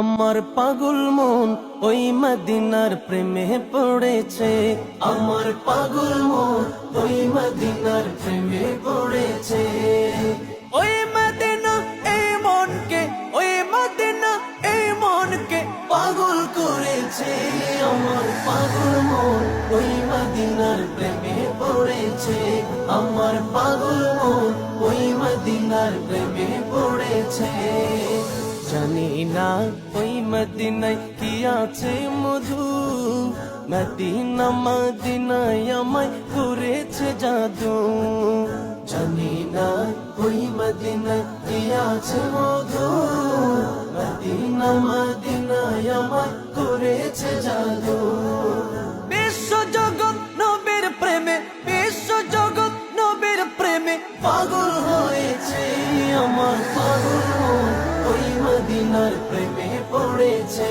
আমার পাগল মন ওই মদিনার প্রেমে পড়েছে। আমার পাগল মন ওই মদিনার প্রেমে পড়েছে। ওই মদিনা এই মনকে, ওই মদিনা এই মনকে পাগল করেছে। আমার পাগল মন ওই মদিনার প্রেমে পড়েছে। আমার পাগল মন ওই মদিনার প্রেমে পড়েছে। জানি না ওই মদিনায় কি আছে মধু, মদিনা মদিনায় আমায় করেছে জাদু। জানি না ওই মদিনায় কি আছে মধু, মদিনা মদিনায় আমায় করেছে জাদু। বিশ্ব জগৎ নবীর প্রেমে, বিশ্ব জগৎ নবীর প্রেমে পাগল হয়েছে। আমার পাগল মন ওই মদিনার প্রেমে পড়েছে।